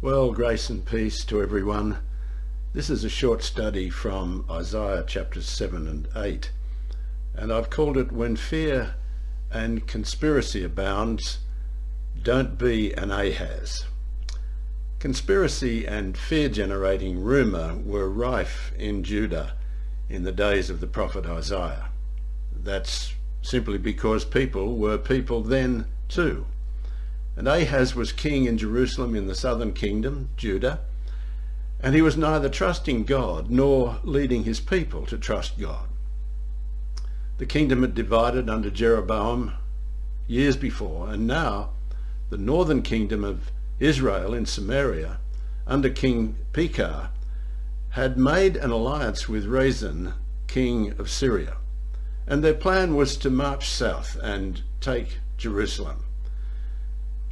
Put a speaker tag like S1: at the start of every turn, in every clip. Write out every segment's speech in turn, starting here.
S1: Well, grace and peace to everyone. This is a short study from Isaiah chapters 7 and 8, and I've called it When Fear and Conspiracy Abounds, Don't Be an Ahaz. Conspiracy and fear-generating rumour were rife in Judah in the days of the prophet Isaiah. That's simply because people were people then too. And Ahaz was king in Jerusalem in the southern kingdom, Judah, and he was neither trusting God nor leading his people to trust God. The kingdom had divided under Jeroboam years before, and now the northern kingdom of Israel in Samaria under King Pekah had made an alliance with Rezin, king of Syria, and their plan was to march south and take Jerusalem.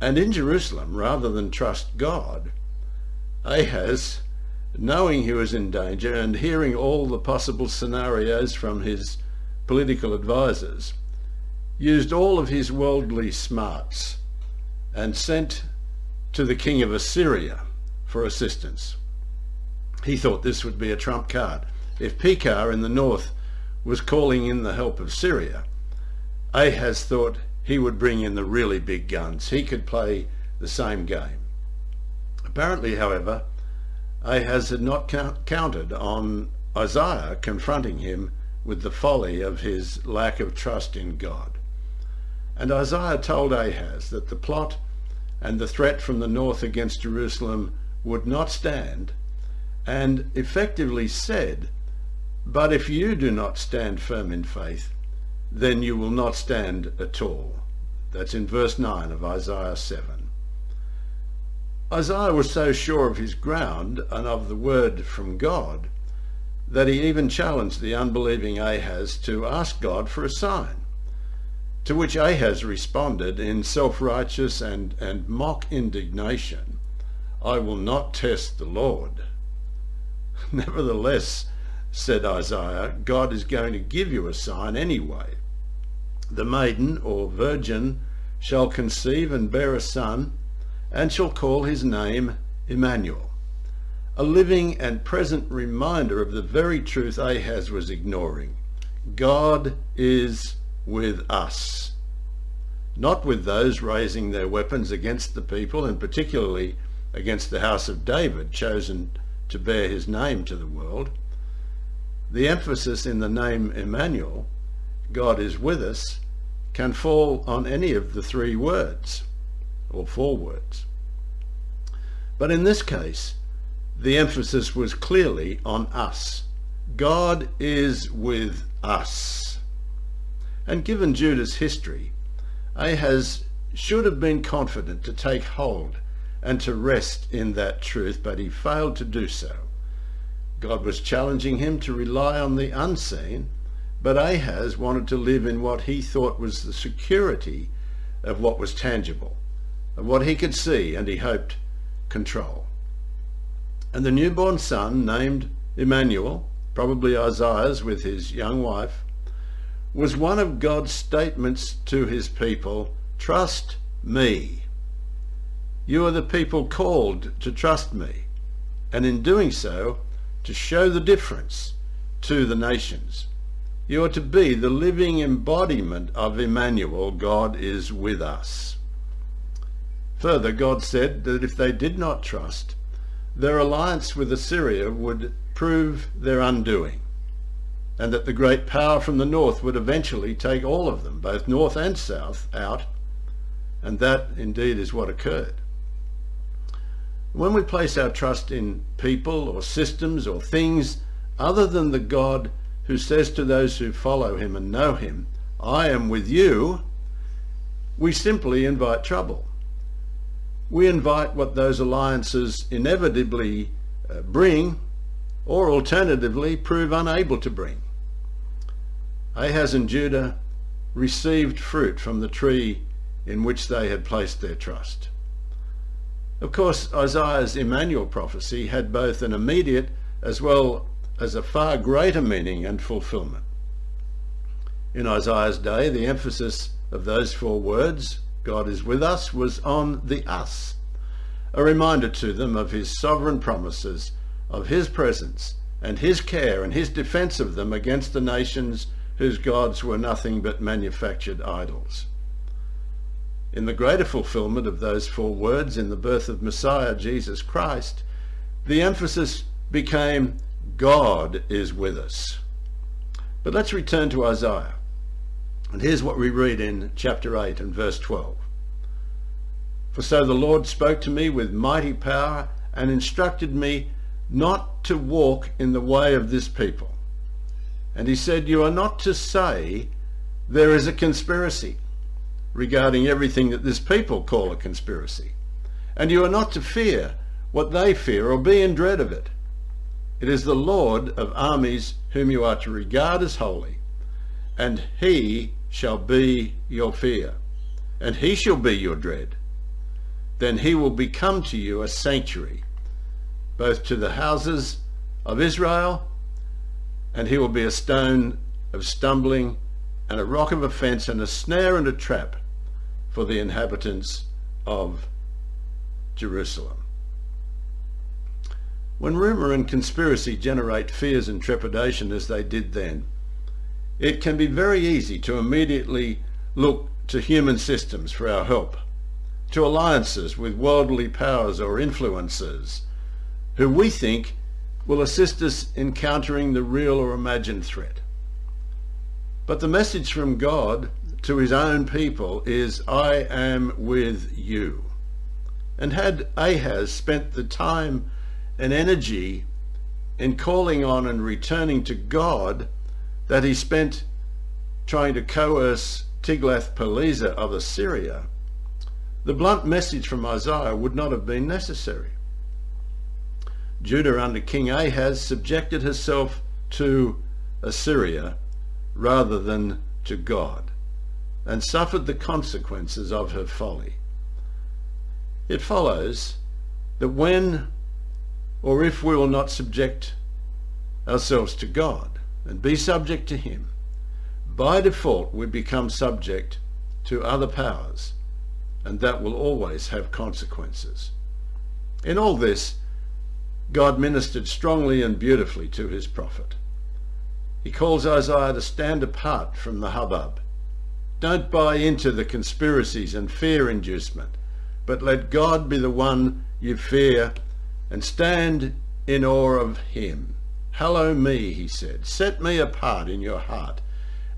S1: And in Jerusalem, rather than trust God, Ahaz, knowing he was in danger and hearing all the possible scenarios from his political advisors, used all of his worldly smarts and sent to the king of Assyria for assistance. He thought this would be a trump card. If Pekah in the north was calling in the help of Syria, Ahaz thought he would bring in the really big guns. He could play the same game. Apparently, however, Ahaz had not counted on Isaiah confronting him with the folly of his lack of trust in God. And Isaiah told Ahaz that the plot and the threat from the north against Jerusalem would not stand, and effectively said, "But if you do not stand firm in faith, then you will not stand at all." That's in verse 9 of Isaiah 7. Isaiah was so sure of his ground and of the word from God that he even challenged the unbelieving Ahaz to ask God for a sign, to which Ahaz responded in self-righteous and mock indignation, "I will not test the Lord." "Nevertheless," said Isaiah, "God is going to give you a sign anyway. The maiden or virgin shall conceive and bear a son, and shall call his name Emmanuel." A living and present reminder of the very truth Ahaz was ignoring. God is with us. Not with those raising their weapons against the people, and particularly against the house of David, chosen to bear his name to the world. The emphasis in the name Emmanuel, God is with us, can fall on any of the three words, or four words. But in this case, the emphasis was clearly on us. God is with us. And given Judah's history, Ahaz should have been confident to take hold and to rest in that truth, but he failed to do so. God was challenging him to rely on the unseen, but Ahaz wanted to live in what he thought was the security of what was tangible, of what he could see and he hoped control. And the newborn son, named Emmanuel, probably Isaiah's with his young wife, was one of God's statements to his people, "Trust me. You are the people called to trust me, and in doing so, to show the difference to the nations. You are to be the living embodiment of Emmanuel, God is with us." Further, God said that if they did not trust, their alliance with Assyria would prove their undoing, and that the great power from the north would eventually take all of them, both north and south, out, and that indeed is what occurred. When we place our trust in people or systems or things other than the God who says to those who follow him and know him, "I am with you," we simply invite trouble. We invite what those alliances inevitably bring, or alternatively prove unable to bring. Ahaz and Judah received fruit from the tree in which they had placed their trust. Of course, Isaiah's Emmanuel prophecy had both an immediate as well as a far greater meaning and fulfillment. In Isaiah's day, the emphasis of those four words, God is with us, was on the us. a reminder to them of his sovereign promises, of his presence and his care and his defense of them against the nations whose gods were nothing but manufactured idols. In the greater fulfillment of those 4 words in the birth of Messiah Jesus Christ, the emphasis became God is with us. But let's return to Isaiah. And here's what we read in chapter 8 and verse 12. For so the Lord spoke to me with mighty power and instructed me not to walk in the way of this people. And he said, you are not to say there is a conspiracy regarding everything that this people call a conspiracy. And you are not to fear what they fear or be in dread of it. It is the Lord of armies whom you are to regard as holy, and he shall be your fear, and he shall be your dread. Then he will become to you a sanctuary, both to the houses of Israel, and he will be a stone of stumbling and a rock of offence and a snare and a trap for the inhabitants of Jerusalem. When rumour and conspiracy generate fears and trepidation as they did then, it can be very easy to immediately look to human systems for our help, to alliances with worldly powers or influencers who we think will assist us in countering the real or imagined threat. But the message from God to his own people is, I am with you. And had Ahaz spent the time and energy in calling on and returning to God that he spent trying to coerce Tiglath-Pileser of Assyria, the blunt message from Isaiah would not have been necessary. Judah under King Ahaz subjected herself to Assyria rather than to God, and suffered the consequences of her folly. It follows that when or if we will not subject ourselves to God and be subject to him, by default we become subject to other powers, and that will always have consequences. In all this, God ministered strongly and beautifully to his prophet. He calls Isaiah to stand apart from the hubbub. Don't buy into the conspiracies and fear inducement, but let God be the one you fear and stand in awe of him. Hallow me, he said, set me apart in your heart,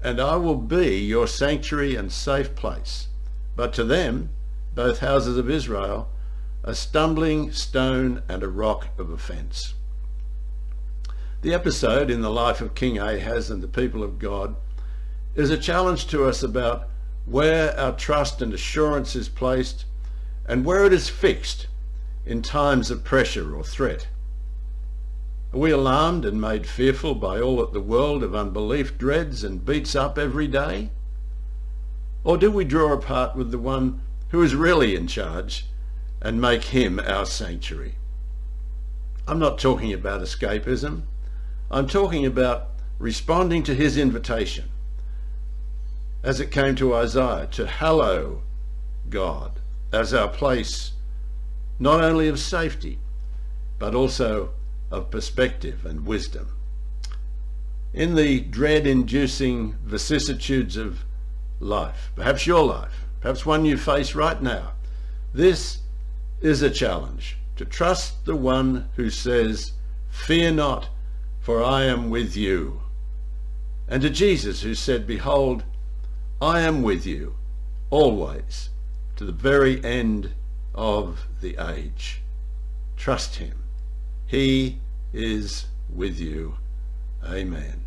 S1: and I will be your sanctuary and safe place. But to them, both houses of Israel, a stumbling stone and a rock of offence. The episode in the life of King Ahaz and the people of God is a challenge to us about where our trust and assurance is placed and where it is fixed in times of pressure or threat. Are we alarmed and made fearful by all that the world of unbelief dreads and beats up every day? Or do we draw apart with the one who is really in charge and make him our sanctuary? I'm not talking about escapism. I'm talking about responding to his invitation, as it came to Isaiah, to hallow God as our place not only of safety, but also of perspective and wisdom. In the dread-inducing vicissitudes of life, perhaps your life, perhaps one you face right now, this is a challenge to trust the one who says, fear not, for I am with you. And to Jesus who said, behold, I am with you always to the very end of the age. Trust him. He is with you. Amen.